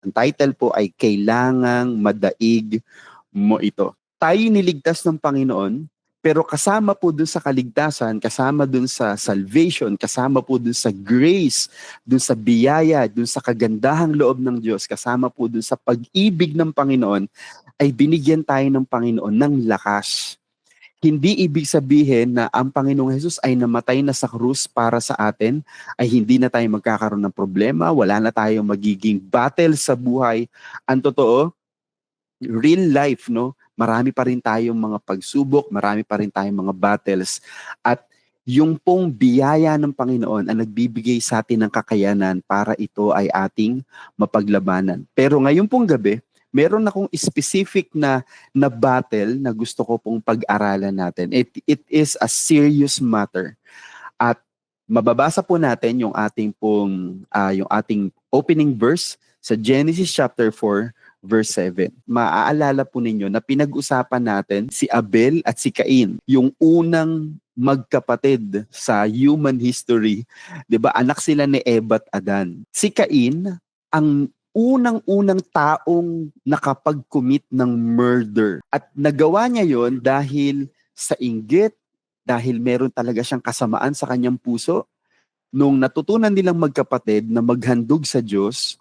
Ang title po ay Kailangang Madaig Mo Ito. Tayo niligtas ng Panginoon, pero kasama po dun sa kaligtasan, kasama dun sa salvation, kasama po dun sa grace, dun sa biyaya, dun sa kagandahang loob ng Diyos, kasama po dun sa pag-ibig ng Panginoon, ay binigyan tayo ng Panginoon ng lakas. Hindi ibig sabihin na ang Panginoong Hesus ay namatay na sa krus para sa atin, ay hindi na tayo magkakaroon ng problema, wala na tayong magiging battle sa buhay. Ang totoo, real life, no? Marami pa rin tayong mga pagsubok, marami pa rin tayong mga battles. At yung pong biyaya ng Panginoon ang nagbibigay sa atin ng kakayanan para ito ay ating mapaglabanan. Pero ngayon pong gabi, meron akong specific na battle na gusto ko pong pag-aralan natin. It is a serious matter. At mababasa po natin yung ating opening verse sa Genesis chapter 4 verse 7. Maaalala po ninyo na pinag-usapan natin si Abel at si Cain, yung unang magkapatid sa human history. 'Di ba? Anak sila ni Eva at Adan. Si Cain ang unang-unang taong nakapag-commit ng murder. At nagawa niya yon dahil sa inggit, dahil meron talaga siyang kasamaan sa kanyang puso. Nung natutunan nilang magkapatid na maghandog sa Diyos,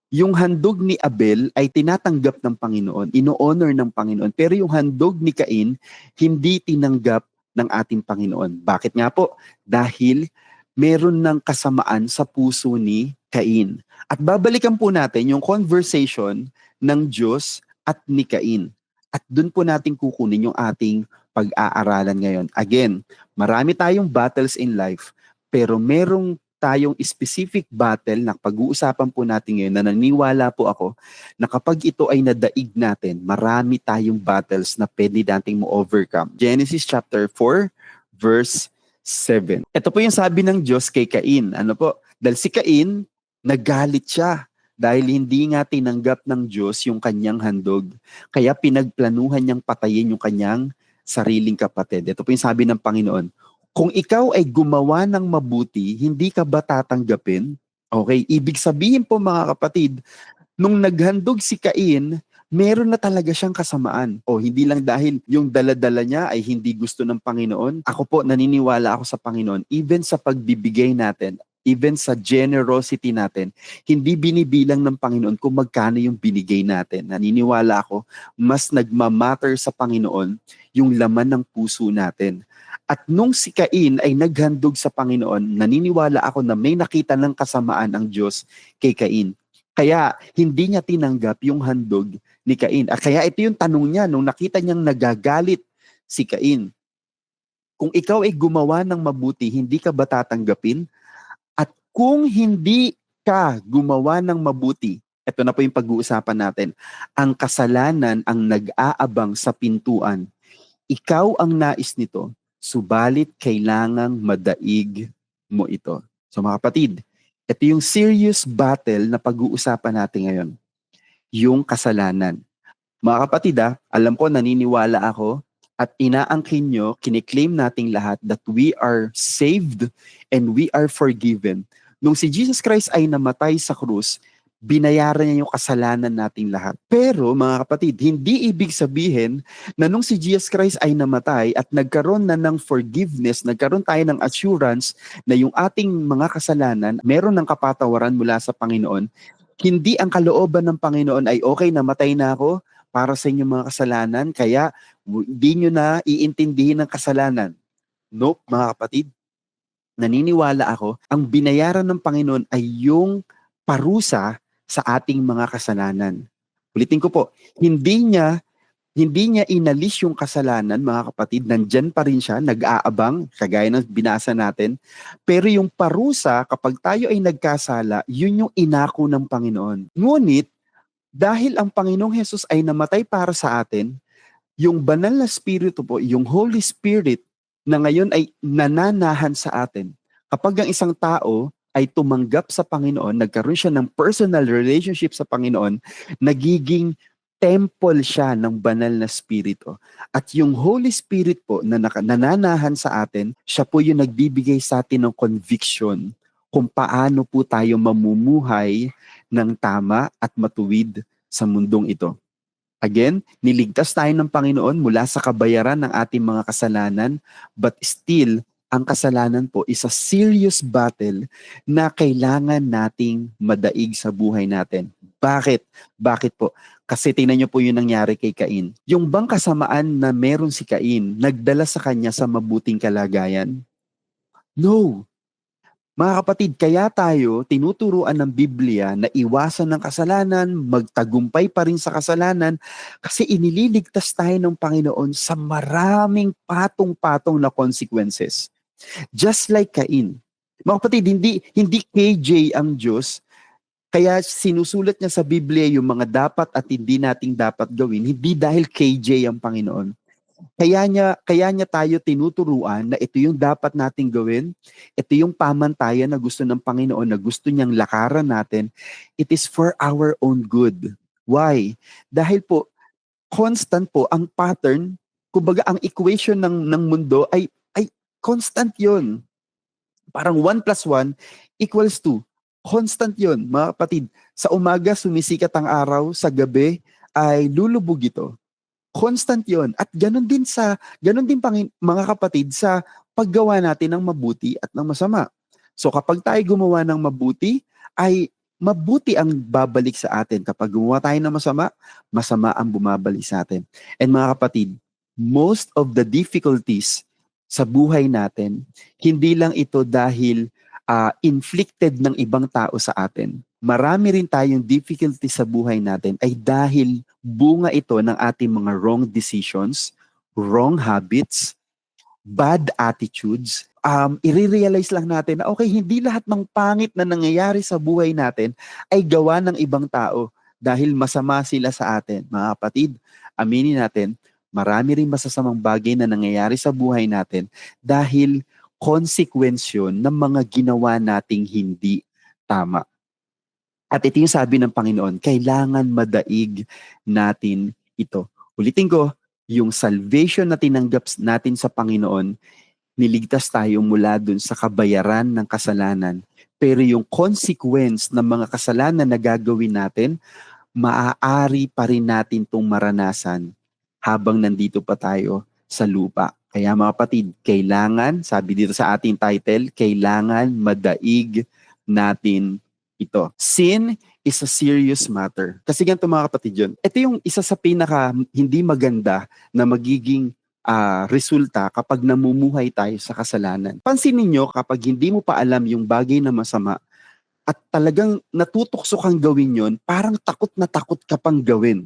yung handog ni Abel ay tinatanggap ng Panginoon, ino-honor ng Panginoon. Pero yung handog ni Cain, hindi tinanggap ng ating Panginoon. Bakit nga po? Dahil meron ng kasamaan sa puso ni Cain. At babalikan po natin yung conversation ng Diyos at ni Cain. At doon po natin kukunin yung ating pag-aaralan ngayon. Again, marami tayong battles in life, pero merong tayong specific battle na pag-uusapan po natin ngayon na naniniwala po ako na kapag ito ay nadaig natin, marami tayong battles na pwede nating mo-overcome. Genesis chapter 4 verse 7. Ito po yung sabi ng Diyos kay Cain. Ano po? Dahil si Cain, nagalit siya dahil hindi nga tinanggap ng Diyos yung kanyang handog. Kaya pinagplanuhan niyang patayin yung kanyang sariling kapatid. Ito po yung sabi ng Panginoon. Kung ikaw ay gumawa ng mabuti, hindi ka ba tatanggapin? Okay, ibig sabihin po mga kapatid, nung naghandog si Cain, meron na talaga siyang kasamaan. O hindi lang dahil yung dala-dala niya ay hindi gusto ng Panginoon. Ako po, naniniwala ako sa Panginoon. Even sa pagbibigay natin, even sa generosity natin, hindi binibilang ng Panginoon kung magkano yung binigay natin. Naniniwala ako, mas nagmamatter sa Panginoon yung laman ng puso natin. At nung si Cain ay naghandog sa Panginoon, naniniwala ako na may nakita ng kasamaan ang Diyos kay Cain. Kaya hindi niya tinanggap yung handog ni Cain. Kaya ito yung tanong niya nung nakita niyang nagagalit si Cain. Kung ikaw ay gumawa ng mabuti, hindi ka ba tatanggapin? At kung hindi ka gumawa ng mabuti, ito na po yung pag-uusapan natin, ang kasalanan ang nag-aabang sa pintuan. Ikaw ang nais nito, subalit kailangang madaig mo ito. So mga kapatid, ito yung serious battle na pag-uusapan natin ngayon. Yung kasalanan. Mga kapatid, alam ko, naniniwala ako at inaangkin nyo, kiniklaim nating lahat that we are saved and we are forgiven. Nung si Jesus Christ ay namatay sa krus, binayaran niya yung kasalanan nating lahat. Pero mga kapatid, hindi ibig sabihin na nung si Jesus Christ ay namatay at nagkaroon na ng forgiveness, nagkaroon tayo ng assurance na yung ating mga kasalanan, meron ng kapatawaran mula sa Panginoon, hindi ang kalooban ng Panginoon ay okay, namatay na ako para sa inyong mga kasalanan, kaya hindi nyo na iintindihin ng kasalanan. Nope, mga kapatid. Naniniwala ako, ang binayaran ng Panginoon ay yung parusa sa ating mga kasalanan. Ulitin ko po, hindi niya inalis yung kasalanan, mga kapatid, nandyan pa rin siya, nag-aabang, kagaya ng binasa natin. Pero yung parusa, kapag tayo ay nagkasala, yun yung inako ng Panginoon. Ngunit, dahil ang Panginoong Hesus ay namatay para sa atin, yung banal na spirito po, yung Holy Spirit, na ngayon ay nananahan sa atin. Kapag ang isang tao ay tumanggap sa Panginoon, nagkaroon siya ng personal relationship sa Panginoon, nagiging temple siya ng banal na spirito. At yung Holy Spirit po na nananahan sa atin, siya po yung nagbibigay sa atin ng conviction kung paano po tayo mamumuhay ng tama at matuwid sa mundong ito. Again, niligtas tayo ng Panginoon mula sa kabayaran ng ating mga kasalanan, but still, ang kasalanan po is a serious battle na kailangan nating madaig sa buhay natin. Bakit? Bakit po? Kasi tingnan niyo po yung nangyari kay Cain. Yung bang kasamaan na meron si Cain, nagdala sa kanya sa mabuting kalagayan? No. Mga kapatid, kaya tayo tinuturuan ng Biblia na iwasan ng kasalanan, magtagumpay pa rin sa kasalanan, kasi inililigtas tayo ng Panginoon sa maraming patong-patong na consequences. Just like Cain. Mga kapatid, hindi KJ ang Diyos, kaya sinusulat niya sa Biblia yung mga dapat at hindi nating dapat gawin, hindi dahil KJ ang Panginoon. Kaya niya tayo tinuturuan na ito yung dapat nating gawin, ito yung pamantayan na gusto ng Panginoon, na gusto niyang lakaran natin. It is for our own good. Why? Dahil po, constant po ang pattern, kumbaga ang equation ng mundo ay constant yon. Parang 1 plus 1 equals 2. Constant yon, mga kapatid. Sa umaga, sumisikat ang araw, sa gabi ay lulubog ito. Constant yon. At ganun din mga kapatid sa paggawa natin ng mabuti at ng masama. So kapag tayo gumawa ng mabuti, ay mabuti ang babalik sa atin. Kapag gumawa tayo ng masama, masama ang bumabalik sa atin. And mga kapatid, most of the difficulties sa buhay natin, hindi lang ito dahil inflicted ng ibang tao sa atin. Marami rin tayong difficulty sa buhay natin ay dahil bunga ito ng ating mga wrong decisions, wrong habits, bad attitudes. I-realize lang natin na okay, hindi lahat ng pangit na nangyayari sa buhay natin ay gawa ng ibang tao dahil masama sila sa atin. Mga kapatid, aminin natin, marami rin masasamang bagay na nangyayari sa buhay natin dahil consequence yun ng mga ginawa nating hindi tama. At ito yung sabi ng Panginoon, kailangan madaig natin ito. Ulitin ko, yung salvation na tinanggap natin sa Panginoon, niligtas tayo mula dun sa kabayaran ng kasalanan. Pero yung consequence ng mga kasalanan na gagawin natin, maaari pa rin natin itong maranasan habang nandito pa tayo sa lupa. Kaya mga kapatid, kailangan, sabi dito sa ating title, kailangan madaig natin ito. Sin is a serious matter. Kasi ganito mga kapatid yun. Ito yung isa sa pinaka hindi maganda na magiging resulta kapag namumuhay tayo sa kasalanan. Pansinin nyo, kapag hindi mo pa alam yung bagay na masama at talagang natutokso kang gawin yon, parang takot na takot ka pang gawin.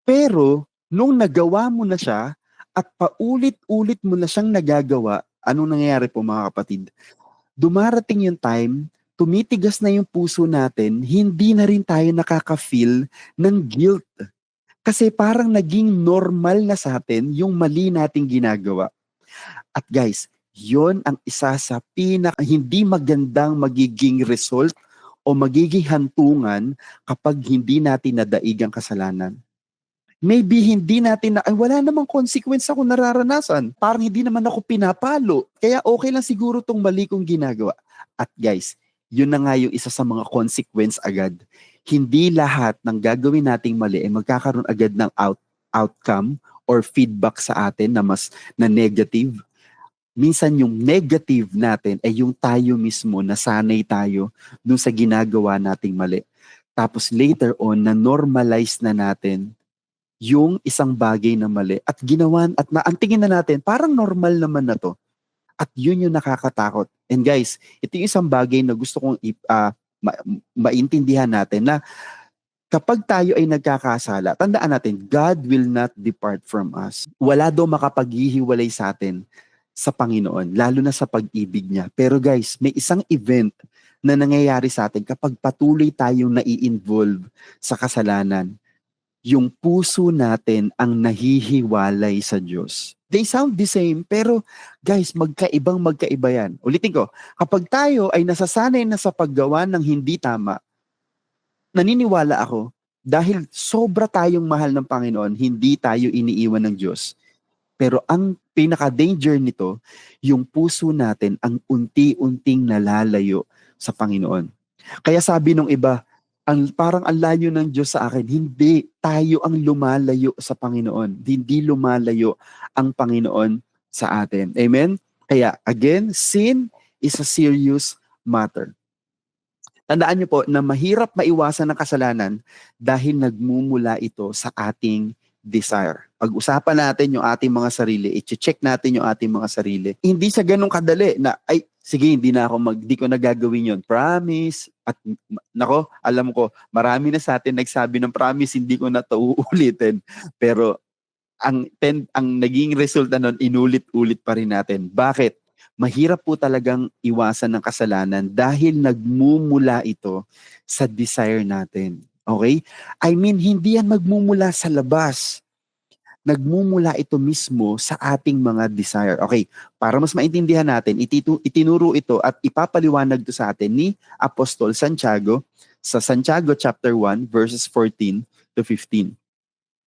Pero nung nagawa mo na siya at paulit-ulit mo na siyang nagagawa, anong nangyayari po mga kapatid? Dumarating yung time, tumitigas na yung puso natin, hindi na rin tayo nakaka-feel ng guilt. Kasi parang naging normal na sa atin yung mali nating ginagawa. At guys, yon ang isa sa hindi magandang magiging result o magiging hantungan kapag hindi natin nadaig ang kasalanan. Maybe hindi natin wala namang consequence ako nararanasan. Parang hindi naman ako pinapalo. Kaya okay lang siguro tong mali kong ginagawa. At guys, yun na nga yung isa sa mga consequence agad. Hindi lahat ng gagawin nating mali ay magkakaroon agad ng outcome or feedback sa atin na negative. Minsan yung negative natin ay yung tayo mismo, nasanay tayo dun sa ginagawa nating mali. Tapos later on, na-normalize na natin yung isang bagay na mali at ginawan at naantingin na natin, parang normal naman na to. At yun yung nakakatakot. And guys, ito yung isang bagay na gusto kong maintindihan natin na kapag tayo ay nagkakasala, tandaan natin, God will not depart from us. Wala daw makapaghihiwalay sa atin sa Panginoon, lalo na sa pag-ibig niya. Pero guys, may isang event na nangyayari sa atin kapag patuloy tayong nai-involve sa kasalanan. Yung puso natin ang nahihiwalay sa Diyos. They sound the same, pero guys, magkaiba yan. Ulitin ko, kapag tayo ay nasasanay na sa paggawa ng hindi tama, naniniwala ako, dahil sobra tayong mahal ng Panginoon, hindi tayo iniiwan ng Diyos. Pero ang pinaka-danger nito, yung puso natin ang unti-unting nalalayo sa Panginoon. Kaya sabi nung iba, Parang ang layo ng Diyos sa akin. Hindi. Tayo ang lumalayo sa Panginoon. Hindi lumalayo ang Panginoon sa atin. Amen? Kaya, again, sin is a serious matter. Tandaan niyo po na mahirap maiwasan ng kasalanan dahil nagmumula ito sa ating desire. Pag-usapan natin yung ating mga sarili, i-check natin yung ating mga sarili. Hindi sa ganun kadali na, ay, sige, di ko nagagawin yon. Promise. At nako, alam ko, marami na sa atin nagsabi ng promise, hindi ko na ito uulitin. Pero ang naging resulta nun, inulit-ulit pa rin natin. Bakit? Mahirap po talagang iwasan ng kasalanan dahil nagmumula ito sa desire natin. Okay? I mean, hindi yan magmumula sa labas. Nagmumula ito mismo sa ating mga desire. Okay, para mas maintindihan natin, itinuro ito at ipapaliwanag ito sa atin ni Apostol Santiago sa Santiago chapter 1 verses 14 to 15.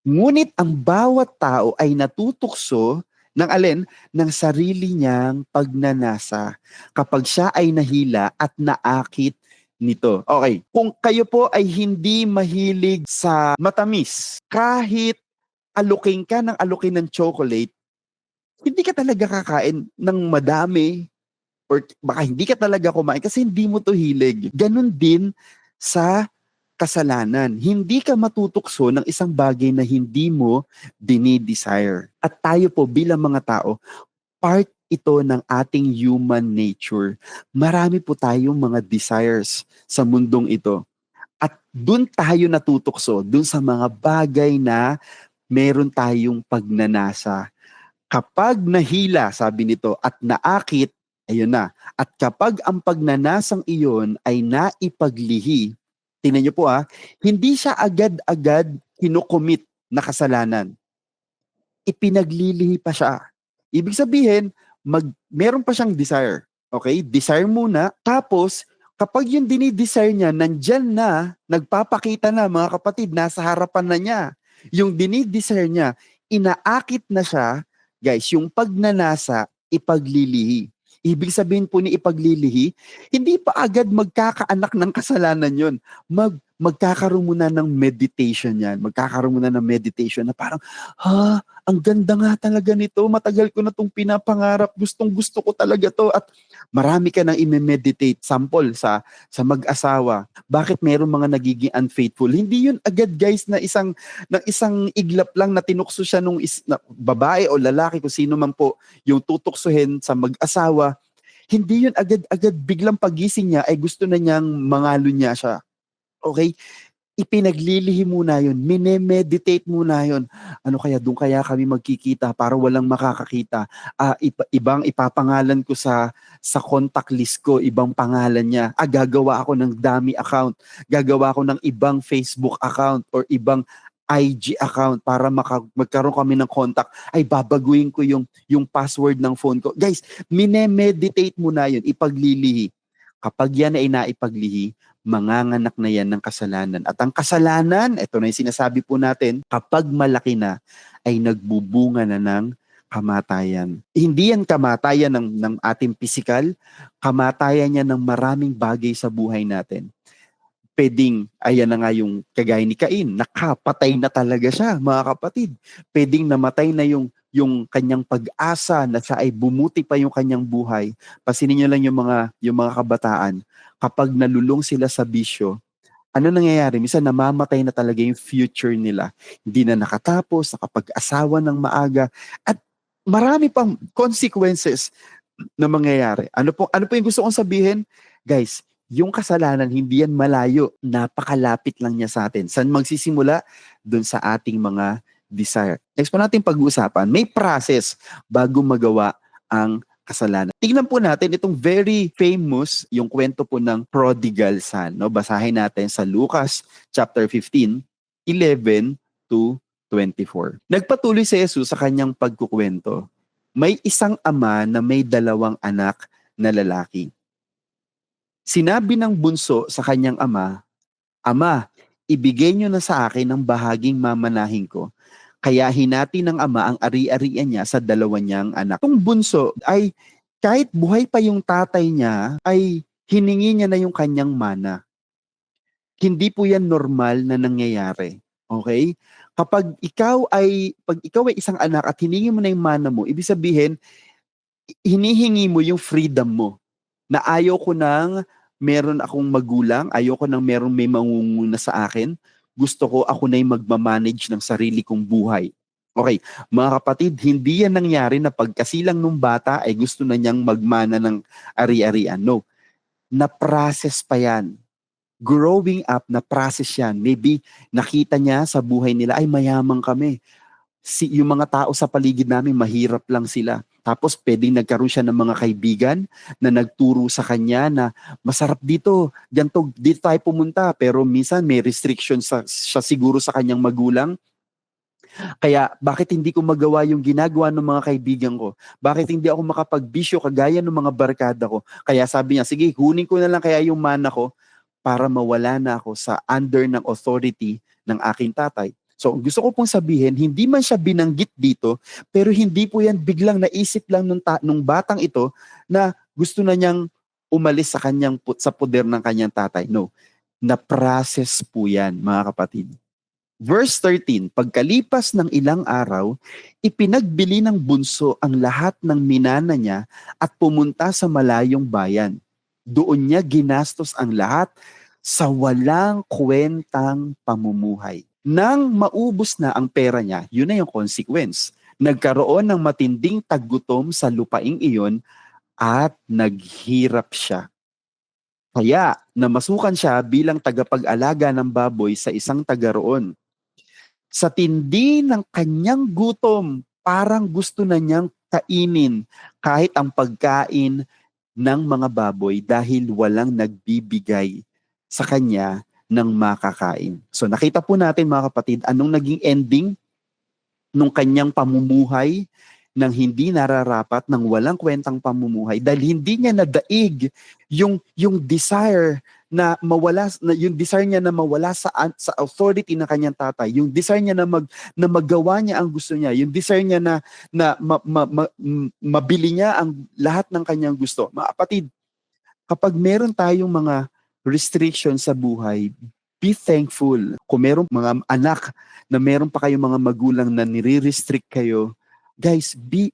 Ngunit ang bawat tao ay natutukso ng alin? Ng sarili niyang pagnanasa kapag siya ay nahila at naakit nito. Okay, kung kayo po ay hindi mahilig sa matamis, kahit alukin ka ng alukin ng chocolate, hindi ka talaga kakain ng madami or baka hindi ka talaga kumain kasi hindi mo to hilig. Ganon din sa kasalanan. Hindi ka matutukso ng isang bagay na hindi mo dinidesire. At tayo po bilang mga tao, part ito ng ating human nature. Marami po tayong mga desires sa mundong ito. At dun tayo natutukso, dun sa mga bagay na meron tayong pagnanasa. Kapag nahila, sabi nito, at naakit, ayun na. At kapag ang pagnanasang iyon ay naipaglihi, tingnan niyo po hindi siya agad-agad kinukomit na kasalanan. Ipinaglilihi pa siya. Ibig sabihin, meron pa siyang desire. Okay? Desire muna. Tapos, kapag yung dinidesire niya, nandyan na, nagpapakita na mga kapatid, nasa harapan na niya. Yung dinidesire niya, inaakit na siya, guys, yung pagnanasa, ipaglilihi. Ibig sabihin po ni ipaglilihi, hindi pa agad magkakaanak ng kasalanan yun. Magkakaroon muna ng meditation yan. Magkakaroon muna ng meditation na parang, ang ganda nga talaga nito. Matagal ko na itong pinapangarap. Gustong gusto ko talaga to. At marami ka nang i-meditate. Sample sa mag-asawa. Bakit meron mga nagiging unfaithful? Hindi yun agad guys na isang iglap lang na tinukso siya nung babae o lalaki kung sino man po yung tutuksuhin sa mag-asawa. Hindi yun agad-agad biglang pagising niya ay gusto na niyang mangalo niya siya. Okay? Ipinaglilihi muna yun. Minemeditate muna yun. Ano kaya, doon kaya kami magkikita para walang makakakita. Ibang ipapangalan ko sa contact list ko, ibang pangalan niya. Gagawa ako ng dummy account. Gagawa ako ng ibang Facebook account or ibang IG account para magkaroon kami ng contact. Ay, babaguhin ko yung password ng phone ko. Guys, minemeditate muna yun. Ipaglilihi. Kapag yan ay naipaglihi, manganganak na yan ng kasalanan. At ang kasalanan, ito na yung sinasabi po natin, kapag malaki na, ay nagbubunga na ng kamatayan. Hindi yan kamatayan ng ating pisikal, kamatayan yan ng maraming bagay sa buhay natin. Pwedeng, ayan na nga yung kagaya ni Cain, nakapatay na talaga siya, mga kapatid. Pwedeng namatay na yung kanyang pag-asa na siya ay bumuti pa yung kanyang buhay. Pasinin niyo lang yung mga kabataan, kapag nalulong sila sa bisyo, ano nangyayari? Minsan namamatay na talaga yung future nila. Hindi na nakatapos, nakapag-asawa ng maaga, at marami pang consequences na mangyayari. Ano po yung gusto kong sabihin? Guys, yung kasalanan, hindi yan malayo. Napakalapit lang niya sa atin. Saan magsisimula? Doon sa ating mga desire. Next po natin pag-uusapan, may process bago magawa ang kasalanan. Tingnan po natin itong very famous, yung kwento po ng prodigal son. No? Basahin natin sa Lucas chapter 15, 11 to 24. Nagpatuloy si Jesus sa kanyang pagkukwento. May isang ama na may 2 anak na lalaki. Sinabi ng bunso sa kanyang ama, "Ama, ibigay niyo na sa akin ang bahaging mamanahin ko." Kaya hinati ng ama ang ari-arian niya sa 2 niyang anak. Itong bunso ay kahit buhay pa yung tatay niya, ay hiningi niya na yung kanyang mana. Hindi po yan normal na nangyayari. Okay? Pag ikaw ay isang anak at hiningi mo na yung mana mo, ibig sabihin, hinihingi mo yung freedom mo. Na ayaw ko nang meron akong magulang, ayaw ko nang meron may mangunguna sa akin. Gusto ko ako na yung magmamanage ng sarili kong buhay. Okay, mga kapatid, hindi yan nangyari na pagkasilang nung bata ay gusto na niyang magmana ng ari-arian. No, na-process pa yan. Growing up, na-process yan. Maybe nakita niya sa buhay nila, ay mayaman kami. Yung mga tao sa paligid namin, mahirap lang sila. Tapos pwedeng nagkaroon siya ng mga kaibigan na nagturo sa kanya na masarap dito, ganito, dito tayo pumunta. Pero minsan may restriction siya siguro sa kanyang magulang. Kaya bakit hindi ko magawa yung ginagawa ng mga kaibigan ko? Bakit hindi ako makapagbisyo kagaya ng mga barkada ko? Kaya sabi niya, sige, hunin ko na lang kaya yung mana ko para mawala na ako sa under ng authority ng aking tatay. So gusto ko pong sabihin, hindi man siya binanggit dito, pero hindi po yan biglang naisip lang nung batang ito na gusto na niyang umalis sa poder ng kanyang tatay. No, na-process po yan, mga kapatid. Verse 13, pagkalipas ng ilang araw, ipinagbili ng bunso ang lahat ng minana niya at pumunta sa malayong bayan. Doon niya ginastos ang lahat sa walang kwentang pamumuhay. Nang maubos na ang pera niya, yun na yung consequence. Nagkaroon ng matinding taggutom sa lupaing iyon at naghirap siya. Kaya namasukan siya bilang tagapag-alaga ng baboy sa isang taga roon. Sa tindi ng kanyang gutom, parang gusto na niyang kainin kahit ang pagkain ng mga baboy dahil walang nagbibigay sa kanya ng makakain. So nakita po natin mga kapatid, anong naging ending nung kanyang pamumuhay ng hindi nararapat, ng walang kwentang pamumuhay dahil hindi niya nadaig yung desire na mawala, yung desire niya na mawala sa authority ng kanyang tatay, yung desire niya na magawa niya ang gusto niya, yung desire niya mabili niya ang lahat ng kanyang gusto. Mga kapatid, kapag meron tayong mga restrictions sa buhay, be thankful. Kung meron mga anak na meron pa kayong mga magulang na nire-restrict kayo, guys, be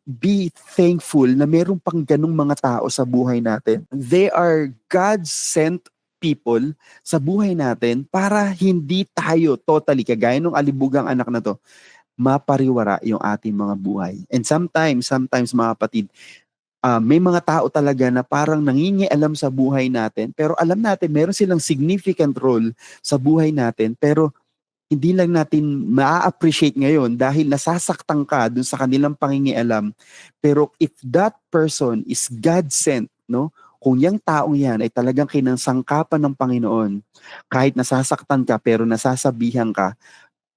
thankful na meron pang ganung mga tao sa buhay natin. They are God-sent people sa buhay natin para hindi tayo totally, kagaya ng alibugang anak na to, mapariwara yung ating mga buhay. And sometimes mga kapatid, may mga tao talaga na parang nangingialam sa buhay natin, pero alam natin meron silang significant role sa buhay natin, pero hindi lang natin ma-appreciate ngayon dahil nasasaktan ka dun sa kanilang pangingialam. Pero if that person is God-sent, no? Kung yung taong yan ay talagang kinansangkapan ng Panginoon, kahit nasasaktan ka pero nasasabihan ka,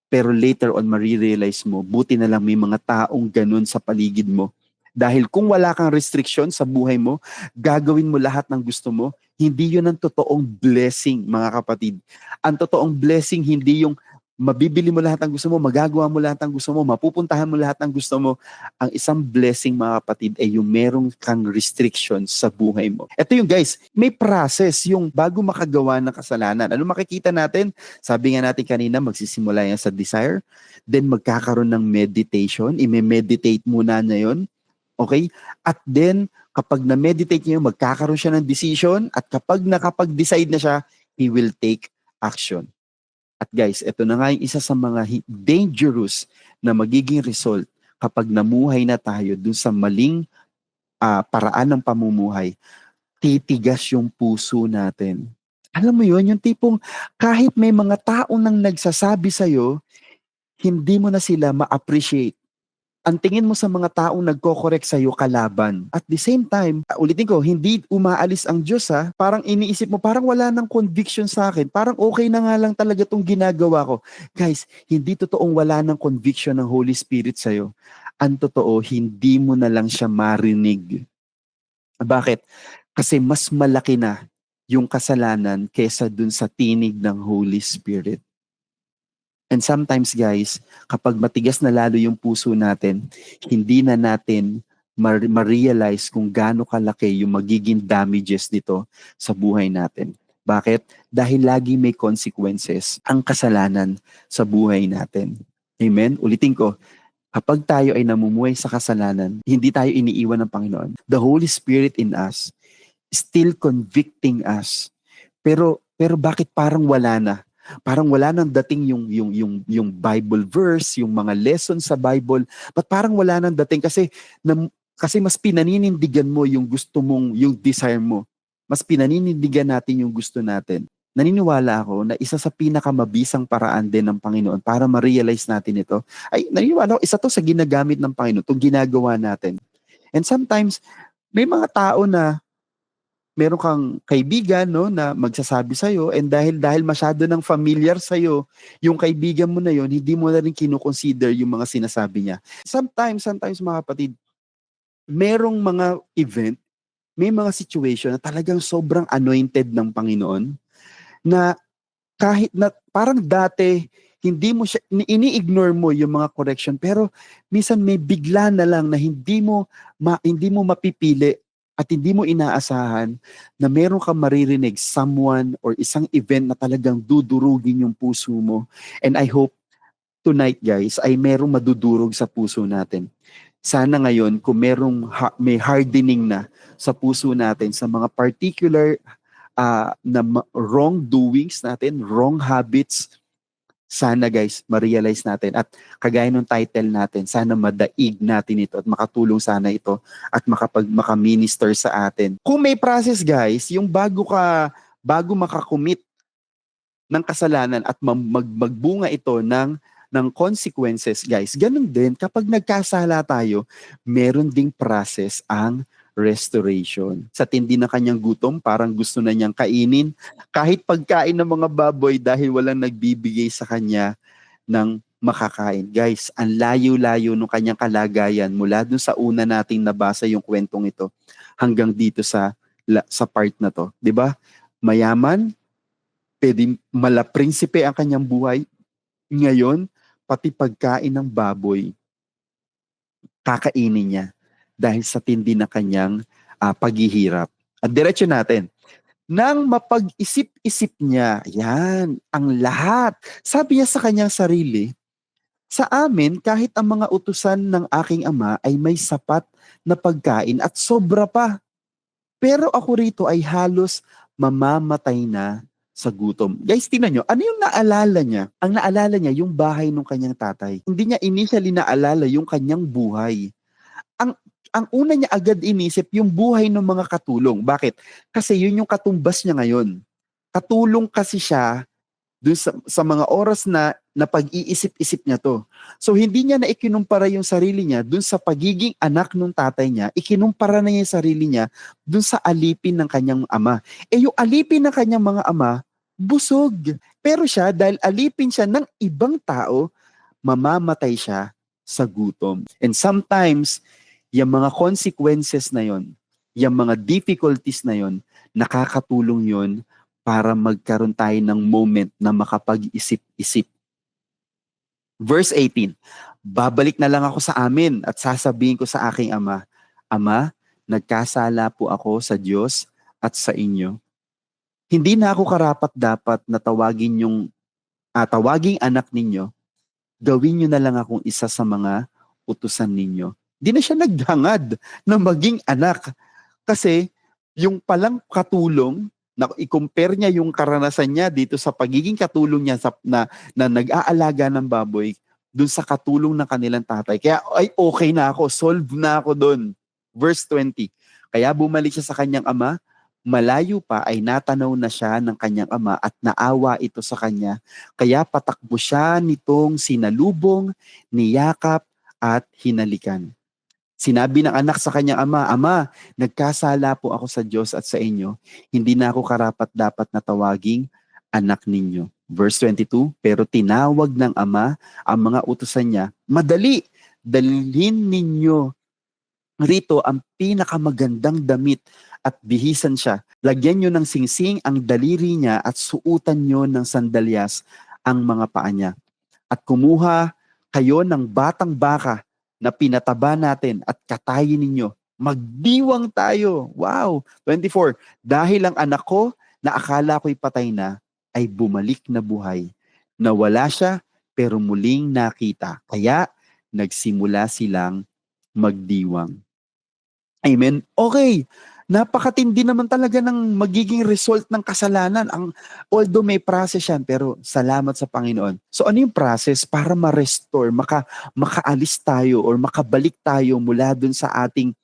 pero later on marirealize mo, buti na lang may mga taong ganun sa paligid mo. Dahil kung wala kang restriction sa buhay mo, gagawin mo lahat ng gusto mo, hindi yun ang totoong blessing, mga kapatid. Ang totoong blessing, hindi yung mabibili mo lahat ng gusto mo, magagawa mo lahat ng gusto mo, mapupuntahan mo lahat ng gusto mo. Ang isang blessing, mga kapatid, ay yung merong kang restrictions sa buhay mo. Ito yung guys, may process yung bago makagawa ng kasalanan. Ano makikita natin? Sabi nga natin kanina, magsisimula yan sa desire, then magkakaroon ng meditation, i-meditate muna na yun. Okay? At then, kapag na-meditate niya, magkakaroon siya ng decision at kapag nakapag-decide na siya, he will take action. At guys, ito na nga yung isa sa mga dangerous na magiging result kapag namuhay na tayo dun sa maling paraan ng pamumuhay. Titigas yung puso natin. Alam mo yun, yung tipong kahit may mga tao nang nagsasabi sa'yo, hindi mo na sila ma-appreciate. Ang tingin mo sa mga taong nagko-correct sa'yo, kalaban. At the same time, ulitin ko, hindi umaalis ang Diyos ha. Parang iniisip mo, parang wala nang conviction sa akin. Parang okay na nga lang talaga itong ginagawa ko. Guys, hindi totoong wala nang conviction ng Holy Spirit sa'yo. Ang totoo, hindi mo na lang siya marinig. Bakit? Kasi mas malaki na yung kasalanan kesa dun sa tinig ng Holy Spirit. And sometimes guys, kapag matigas na lalo yung puso natin, hindi na natin ma-realize kung gaano kalaki yung magiging damages nito sa buhay natin. Bakit? Dahil lagi may consequences ang kasalanan sa buhay natin. Amen? Ulitin ko, kapag tayo ay namumuhay sa kasalanan, hindi tayo iniiwan ng Panginoon. The Holy Spirit in us still convicting us. Pero bakit parang wala na? Parang wala nang dating yung Bible verse, yung mga lessons sa Bible. But parang wala nang dating kasi mas pinaninindigan mo yung gusto mong, yung desire mo. Mas pinaninindigan natin yung gusto natin. Naniniwala ako na isa sa pinakamabisang paraan din ng Panginoon para ma-realize natin ito, ay naniniwala ako, isa to sa ginagamit ng Panginoon, itong ginagawa natin. And sometimes, may mga tao na meron kang kaibigan, no, na magsasabi sa iyo, and dahil masyado ng familiar sa iyo yung kaibigan mo na yon, hindi mo na rin kino-consider yung mga sinasabi niya. Sometimes mga kapatid, merong mga event, may mga situation na talagang sobrang anointed ng Panginoon na kahit na parang dati hindi mo siya ini-ignore mo yung mga correction, pero minsan may bigla na lang na hindi mo mapipili at hindi mo inaasahan na meron kang maririnig someone or isang event na talagang dudurugin yung puso mo. And I hope tonight, guys, ay merong madudurog sa puso natin. Sana ngayon kung may hardening na sa puso natin sa mga particular wrongdoings natin, wrong habits, sana guys, ma-realize natin. At kagaya ng title natin, sana madaig natin ito at makatulong sana ito at makaminister sa atin. Kung may process guys, yung bago makakommit ng kasalanan at magbunga ito ng consequences guys, ganun din kapag nagkasala tayo, meron ding process ang restoration. Sa tindi ng kanyang gutom, parang gusto na niyang kainin kahit pagkain ng mga baboy dahil walang nagbibigay sa kanya ng makakain. Guys, ang layo-layo ng kanyang kalagayan mula dun sa una nating nabasa yung kwentong ito hanggang dito sa part na to. 'Di ba? Mayaman, pwedeng malaprinsipe ang kanyang buhay. Ngayon, pati pagkain ng baboy, kakainin niya dahil sa tindi na kanyang paghihirap. At diretso natin. Nang mapag-isip-isip niya, yan, ang lahat. Sabi niya sa kanyang sarili, sa amin, kahit ang mga utusan ng aking ama ay may sapat na pagkain at sobra pa. Pero ako rito ay halos mamamatay na sa gutom. Guys, tingnan nyo, ano yung naalala niya? Ang naalala niya, yung bahay ng kanyang tatay. Hindi niya initially naalala yung kanyang buhay. Ang una niya agad inisip yung buhay ng mga katulong. Bakit? Kasi yun yung katumbas niya ngayon. Katulong kasi siya dun sa mga oras na pag-iisip-isip niya to. So hindi niya na ikinumpara yung sarili niya dun sa pagiging anak ng tatay niya, ikinumpara na niya yung sarili niya dun sa alipin ng kanyang ama. Yung alipin ng kanyang mga ama, busog. Pero siya, dahil alipin siya ng ibang tao, mamamatay siya sa gutom. And sometimes, yung mga consequences na yon, yung mga difficulties na yon, nakakatulong yon para magkaroon tayo ng moment na makapag-isip-isip. Verse 18, babalik na lang ako sa amin at sasabihin ko sa aking ama, Ama, nagkasala po ako sa Diyos at sa inyo. Hindi na ako karapat-dapat na tawaging anak ninyo. Gawin nyo na lang akong isa sa mga utusan ninyo. Di na siya naghangad na maging anak. Kasi yung palang katulong, na i-compare niya yung karanasan niya dito sa pagiging katulong niya na nag-aalaga ng baboy dun sa katulong ng kanilang tatay. Kaya ay okay na ako, solve na ako dun. Verse 20, kaya bumalik siya sa kanyang ama, malayo pa ay natanaw na siya ng kanyang ama at naawa ito sa kanya. Kaya patakbo siya nitong sinalubong, niyakap at hinalikan. Sinabi ng anak sa kanyang ama, Ama, nagkasala po ako sa Diyos at sa inyo. Hindi na ako karapat-dapat na tawaging anak ninyo. Verse 22, pero tinawag ng ama ang mga utusan niya, madali, dalhin ninyo rito ang pinakamagandang damit at bihisan siya. Lagyan nyo ng singsing ang daliri niya at suutan nyo ng sandalyas ang mga paa niya. At kumuha kayo ng batang baka na pinataba natin at katayin ninyo. Magdiwang tayo. Wow! 24. Dahil ang anak ko na akala ko'y patay na ay bumalik na buhay. Nawala siya pero muling nakita. Kaya nagsimula silang magdiwang. Amen. Okay. Napakatindi naman talaga ng magiging result ng kasalanan. Although may process yan, pero salamat sa Panginoon. So ano yung process para ma-restore, makaalis tayo or makabalik tayo mula dun sa ating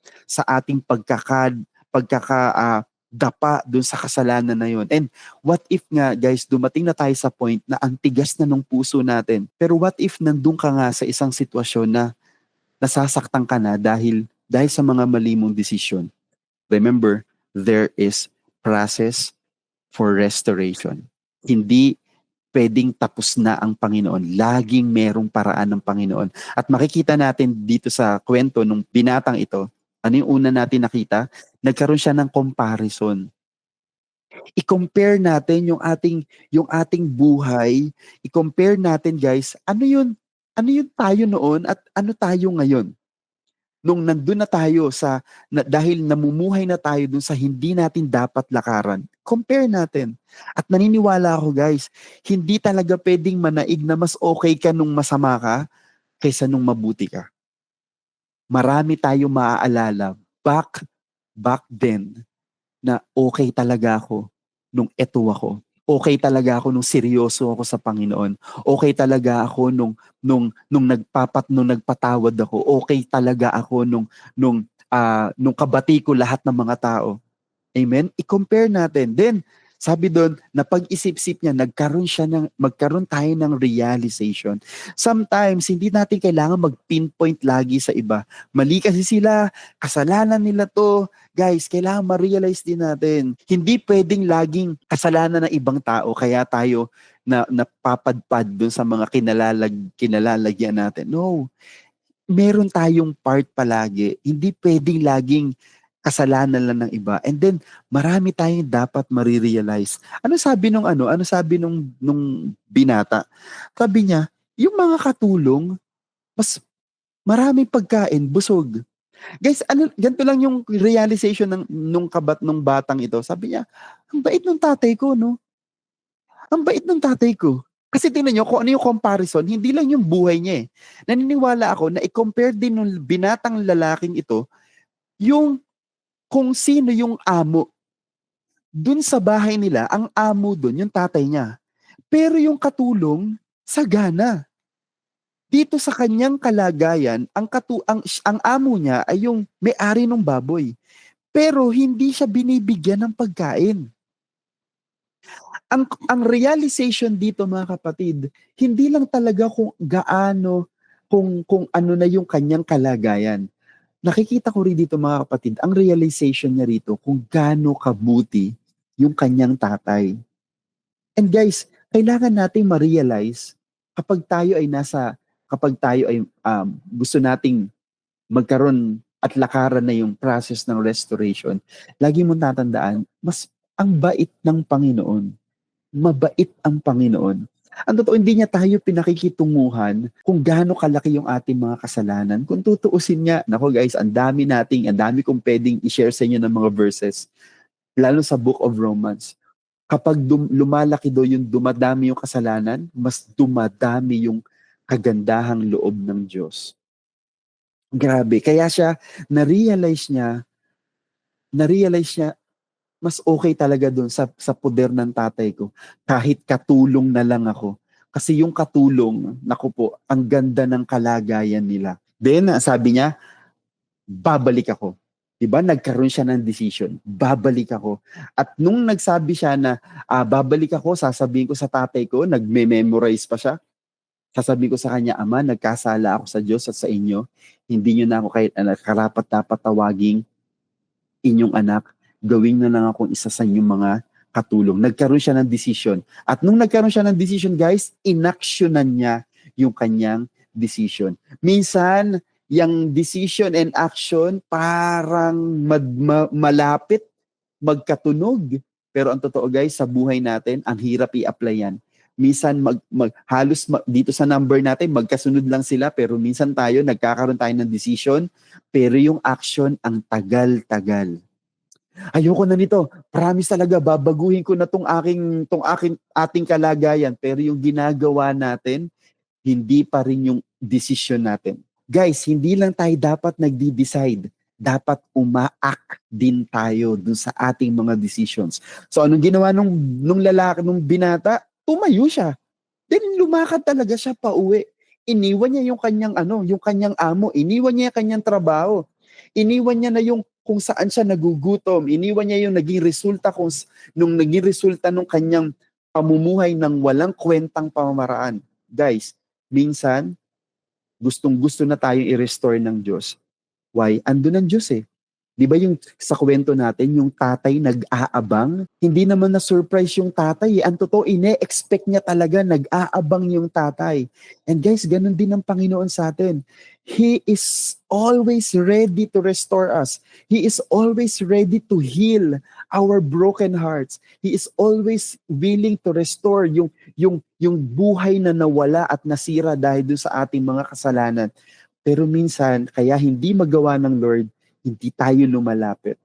dapa dun sa kasalanan na yun. And what if nga guys, dumating na tayo sa point na ang tigas na ng puso natin. Pero what if nandun ka nga sa isang sitwasyon na nasasaktan ka na dahil sa mga mali mong desisyon. Remember, there is process for restoration. Hindi pwedeng tapos na ang Panginoon. Laging merong paraan ng Panginoon. At makikita natin dito sa kwento ng binatang ito, ano yung una natin nakita? Nagkaroon siya ng comparison. I-compare natin yung ating buhay, i-compare natin guys, ano yun tayo noon at ano tayo ngayon? Nung nandun na tayo dahil namumuhay na tayo dun sa hindi natin dapat lakaran, compare natin. At naniniwala ako guys, hindi talaga pwedeng manaig na mas okay ka nung masama ka kaysa nung mabuti ka. Marami tayo maaalala back then na okay talaga ako nung eto ako. Okay talaga ako nung seryoso ako sa Panginoon. Okay talaga ako nung nagpatawad ako. Okay talaga ako nung kabati ko lahat ng mga tao. Amen? I-compare natin. Then, sabi doon, na pag-isip-isip niya, magkaroon tayo ng realization. Sometimes, hindi natin kailangan mag-pinpoint lagi sa iba. Mali kasi sila, kasalanan nila to. Guys, kailangan ma-realize din natin. Hindi pwedeng laging kasalanan ng ibang tao, kaya tayo napapadpad doon sa mga kinalalagyan natin. No. Meron tayong part palagi. Hindi pwedeng laging kasalanan lang ng iba. And then, marami tayong dapat marirealize. Ano sabi nung binata? Sabi niya, yung mga katulong, mas maraming pagkain, busog. Guys, ganito lang yung realization nung batang ito. Sabi niya, ang bait ng tatay ko, no? Ang bait ng tatay ko. Kasi tingnan nyo, kung ano yung comparison, hindi lang yung buhay niya eh. Naniniwala ako na i-compare din ng binatang lalaking ito, yung kung sino yung amo. Dun sa bahay nila, ang amo dun, yung tatay niya. Pero yung katulong, sagana. Dito sa kanyang kalagayan, ang amo niya ay yung may-ari ng baboy. Pero hindi siya binibigyan ng pagkain. Ang realization dito mga kapatid, hindi lang talaga kung ano na yung kanyang kalagayan. Nakikita ko rin dito mga kapatid, ang realization niya rito kung gaano kabuti yung kanyang tatay. And guys, kailangan nating ma-realize kapag tayo ay gusto nating magkaroon at lakaran na yung process ng restoration, lagi mong tatandaan, ang bait ng Panginoon. Mabait ang Panginoon. Ang totoo, hindi niya tayo pinakikitunguhan kung gaano kalaki yung ating mga kasalanan. Kung tutuusin niya, nako guys, ang dami kong pwedeng i-share sa inyo ng mga verses, lalo sa Book of Romans. Kapag lumalaki dumadami yung kasalanan, mas dumadami yung kagandahang loob ng Diyos. Grabe. Kaya na-realize niya, mas okay talaga doon sa poder ng tatay ko. Kahit katulong na lang ako. Kasi yung katulong, naku po, ang ganda ng kalagayan nila. Then, sabi niya, babalik ako. Diba? Nagkaroon siya ng decision. Babalik ako. At nung nagsabi siya na babalik ako, sasabihin ko sa tatay ko, nagme-memorize pa siya. Sasabihin ko sa kanya, Ama, nagkasala ako sa Diyos at sa inyo. Hindi niyo na ako kahit karapat-dapat tawaging inyong anak. Gawin na lang akong isa sa inyong mga katulong. Nagkaroon siya ng decision. At nung nagkaroon siya ng decision, guys, inactionan niya yung kanyang decision. Minsan, yung decision and action parang malapit magkatunog. Pero ang totoo guys, sa buhay natin, ang hirap i-apply yan. Minsan halos dito sa number natin, magkasunod lang sila, pero minsan nagkakaroon tayo ng decision, pero yung action ang tagal-tagal. Ayoko na nito. Promise talaga, babaguhin ko na ating kalagayan. Pero yung ginagawa natin, hindi pa rin yung decision natin. Guys, hindi lang tayo dapat nagdi-decide. Dapat uma-act din tayo dun sa ating mga decisions. So anong ginawa nung lalaki, nung binata? Tumayo siya. Then lumakad talaga siya pauwi. Iniwan niya yung kanyang yung kanyang amo, iniwan niya yung kanyang trabaho. Iniwan niya na yung kung saan siya nagugutom, iniwan niya yung naging resulta naging resulta nung kanyang pamumuhay ng walang kwentang pamamaraan. Guys, minsan gustong-gusto na tayong i-restore ng Diyos. Why? Andun ang Diyos eh. Di ba yung sa kwento natin, yung tatay nag-aabang? Hindi naman na-surprise yung tatay. Ang totoo, ine-expect niya talaga nag-aabang yung tatay. And guys, ganun din ang Panginoon sa atin. He is always ready to restore us. He is always ready to heal our broken hearts. He is always willing to restore yung buhay na nawala at nasira dahil dun sa ating mga kasalanan. Pero minsan, kaya hindi magawa ng Lord, hindi tayo lumalapit.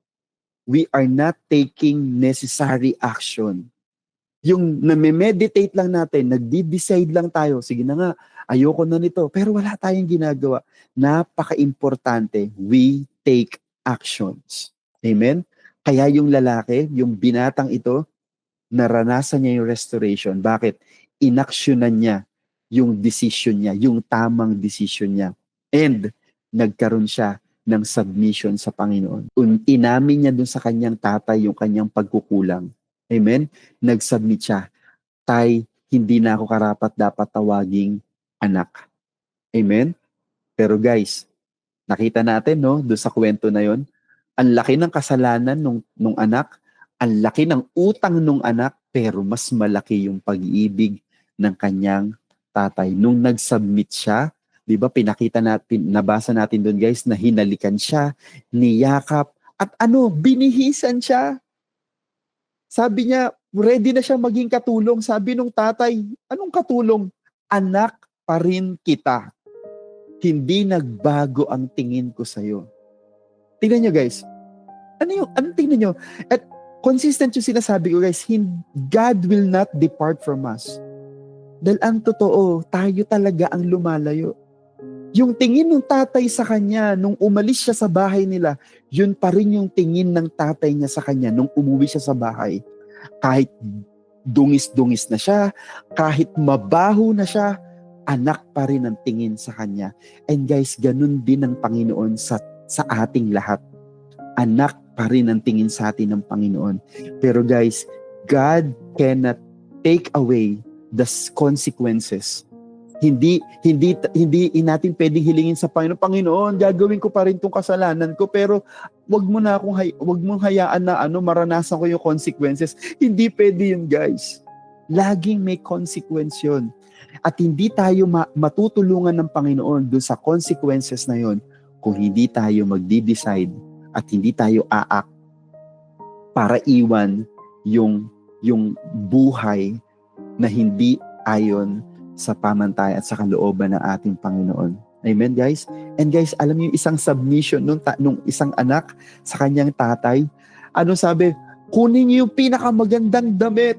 We are not taking necessary action. Yung nami-meditate lang natin, nagdi-decide lang tayo, sige na nga, ayoko na nito, pero wala tayong ginagawa. Napaka-importante, we take actions. Amen? Kaya yung lalaki, yung binatang ito, naranasan niya yung restoration. Bakit? Inaksyonan niya yung decision niya, yung tamang decision niya. And nagkaroon siya ng submission sa Panginoon. Inamin niya dun sa kanyang tatay yung kanyang pagkukulang. Amen? Nag-submit siya. Tay, hindi na ako karapat dapat tawaging anak. Amen? Pero guys, nakita natin no, doon sa kwento na yon, ang laki ng kasalanan nung anak, ang laki ng utang nung anak, pero mas malaki yung pag-ibig ng kanyang tatay. Nung nag-submit siya, di ba pinakita natin, nabasa natin doon guys, na hinalikan siya, niyakap, at binihisan siya. Sabi niya, ready na siya maging katulong. Sabi nung tatay, anong katulong? Anak pa rin kita. Hindi nagbago ang tingin ko sa'yo. Tingnan nyo guys. Anong tingnan nyo? At consistent yung sinasabi ko guys, God will not depart from us. Dahil ang totoo, tayo talaga ang lumalayo. Yung tingin ng tatay sa kanya, nung umalis siya sa bahay nila, yun pa rin yung tingin ng tatay niya sa kanya nung umuwi siya sa bahay. Kahit dungis-dungis na siya, kahit mabaho na siya, anak pa rin ang tingin sa kanya. And guys, ganun din ang Panginoon sa ating lahat. Anak pa rin ang tingin sa atin ng Panginoon. Pero guys, God cannot take away the consequences. Hindi natin pwedeng hilingin sa Panginoon, Panginoon, gagawin ko pa rin tong kasalanan ko, pero wag mong hayaan na maranasan ko yung consequences. Hindi pwede yun, guys. Laging may consequence yun. At hindi tayo matutulungan ng Panginoon dun sa consequences na yun kung hindi tayo magdi-decide at hindi tayo aak para iwan yung buhay na hindi ayon sa pamantayan at sa kalooban ng ating Panginoon. Amen, guys? And guys, alam niyo yung isang submission nung isang anak sa kanyang tatay, sabi? Kunin niyo yung pinakamagandang damit.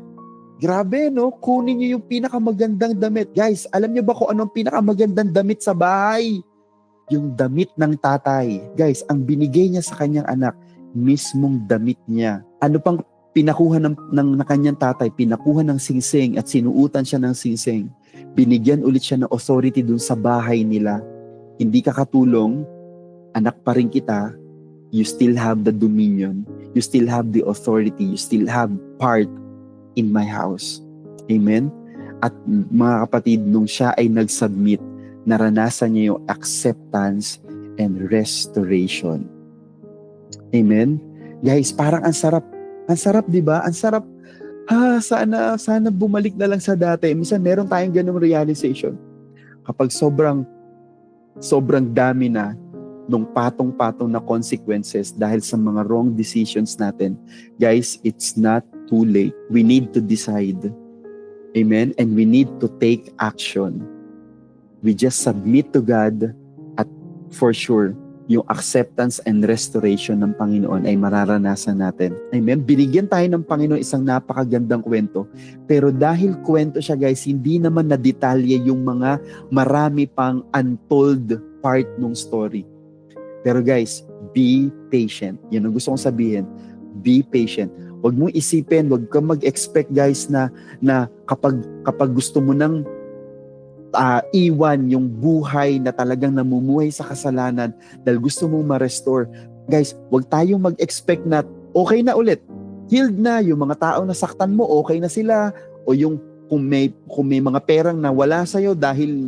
Grabe, no? Kunin niyo yung pinakamagandang damit. Guys, alam niyo ba kung anong pinakamagandang damit sa bahay? Yung damit ng tatay. Guys, ang binigay niya sa kanyang anak, mismong damit niya. Ano pang pinakuha ng kanyang tatay? Pinakuha ng singsing at sinuutan siya ng singsing. Binigyan ulit siya ng authority dun sa bahay nila. Hindi ka katulong, anak pa rin kita, you still have the dominion, you still have the authority, you still have part in my house. Amen? At mga kapatid, nung siya ay nag-submit, naranasan niya yung acceptance and restoration. Amen? Guys, parang ang sarap. Ang sarap, di ba? Ang sarap. Sana bumalik na lang sa dati. Minsan meron tayong ganung realization. Kapag sobrang dami na nung patong-patong na consequences dahil sa mga wrong decisions natin, guys, it's not too late. We need to decide. Amen? And we need to take action. We just submit to God at for sure, yung acceptance and restoration ng Panginoon ay mararanasan natin. Amen? Binigyan tayo ng Panginoon isang napakagandang kwento. Pero dahil kwento siya guys, hindi naman na-detalye yung mga marami pang untold part ng story. Pero guys, be patient. Yun ang gusto kong sabihin. Be patient. Huwag mong isipin, huwag kang mag-expect guys na kapag gusto mo nang iwan yung buhay na talagang namumuhay sa kasalanan dahil gusto mong ma-restore. Guys, huwag tayong mag-expect na okay na ulit. Healed na, yung mga taong nasaktan mo, okay na sila. O yung kung may mga perang nawala sa'yo dahil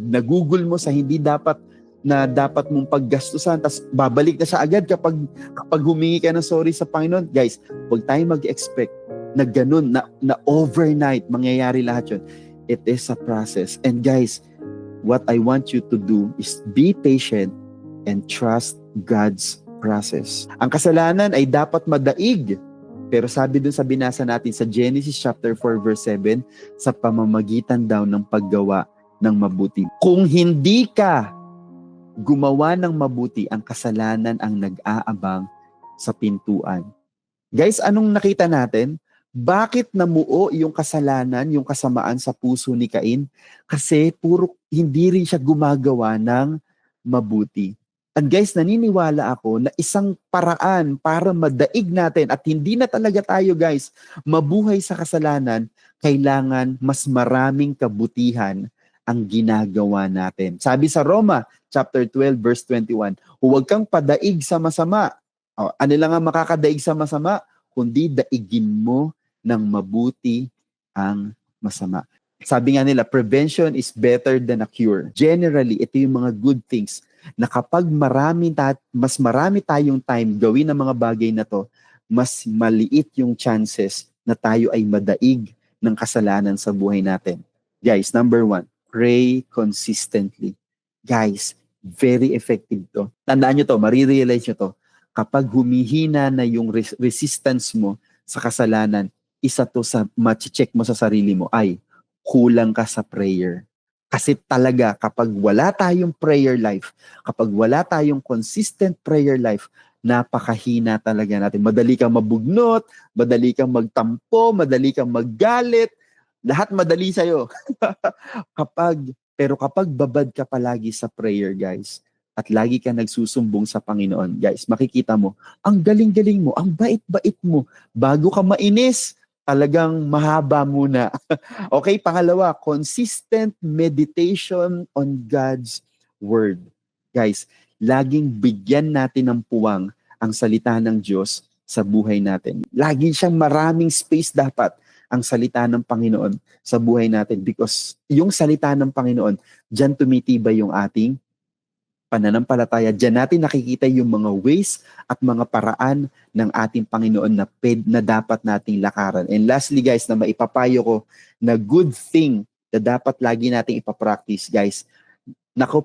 nagugol mo sa hindi dapat mong paggastusan, tas babalik na siya agad kapag humingi ka ng sorry sa Panginoon. Guys, huwag tayong mag-expect na ganun, na overnight mangyayari lahat yun. It is a process. And guys, what I want you to do is be patient and trust God's process. Ang kasalanan ay dapat madaig. Pero sabi dun sa binasa natin sa Genesis chapter 4 verse 7, sa pamamagitan daw ng paggawa ng mabuti. Kung hindi ka gumawa ng mabuti, ang kasalanan ang nag-aabang sa pintuan. Guys, anong nakita natin? Bakit namuo yung kasalanan, yung kasamaan sa puso ni Cain? Kasi hindi rin siya gumagawa ng mabuti. And guys, naniniwala ako na isang paraan para madaig natin at hindi na talaga tayo guys mabuhay sa kasalanan, kailangan mas maraming kabutihan ang ginagawa natin. Sabi sa Roma chapter 12 verse 21, huwag kang padaig sa masama. Ano lang ang makakadaig sa masama? Kundi daigin mo ng mabuti ang masama. Sabi nga nila, prevention is better than a cure. Generally, ito yung mga good things na kapag mas marami tayong time gawin ang mga bagay na to, mas maliit yung chances na tayo ay madaig ng kasalanan sa buhay natin. Guys, number 1, pray consistently. Guys, very effective to. Tandaan nyo to, marirealize nyo to. Kapag humihina na yung resistance mo sa kasalanan, isa to sa ma-check mo sa sarili mo ay kulang ka sa prayer. Kasi talaga kapag wala tayong prayer life, kapag wala tayong consistent prayer life, napakahina talaga natin. Madali kang mabugnot, madali kang magtampo, madali kang maggalit, lahat madali sa'yo. Pero kapag babad ka palagi sa prayer, guys, at lagi ka nagsusumbong sa Panginoon, guys, makikita mo, ang galing-galing mo, ang bait-bait mo. Bago ka mainis, talagang mahaba muna. Okay, pangalawa, consistent meditation on God's Word. Guys, laging bigyan natin ng puwang ang salita ng Diyos sa buhay natin. Lagi siyang maraming space dapat ang salita ng Panginoon sa buhay natin because yung salita ng Panginoon, diyan tumitibay yung ating pananampalataya. Diyan natin nakikita yung mga ways at mga paraan ng ating Panginoon na dapat nating lakaran. And lastly guys, na maipapayo ko na good thing na dapat lagi nating ipapractice guys,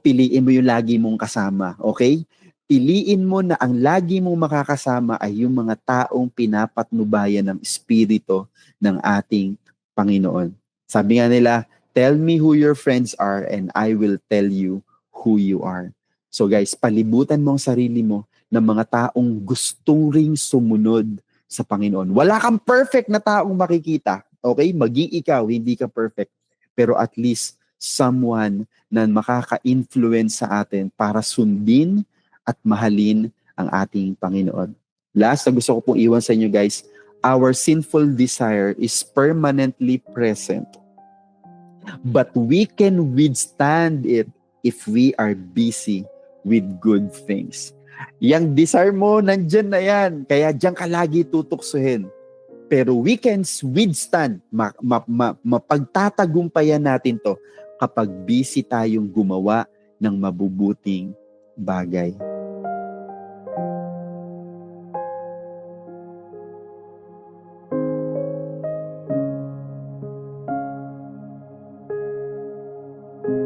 piliin mo yung lagi mong kasama, okay? Piliin mo na ang lagi mong makakasama ay yung mga taong pinapatnubayan ng Espiritu ng ating Panginoon. Sabi nga nila, tell me who your friends are and I will tell you who you are. So guys, palibutan mo ang sarili mo ng mga taong gustong ring sumunod sa Panginoon. Wala kang perfect na taong makikita. Okay? Maging ikaw, hindi ka perfect. Pero at least someone na makaka-influence sa atin para sundin at mahalin ang ating Panginoon. Last na gusto ko pong iwan sa inyo guys, our sinful desire is permanently present. But we can withstand it if we are busy with good things. Yang desire mo, nandyan na yan. Kaya dyan ka lagi tutuksuhin. Pero we can withstand, mapagtatagumpayan natin to kapag busy tayong gumawa ng mabubuting bagay.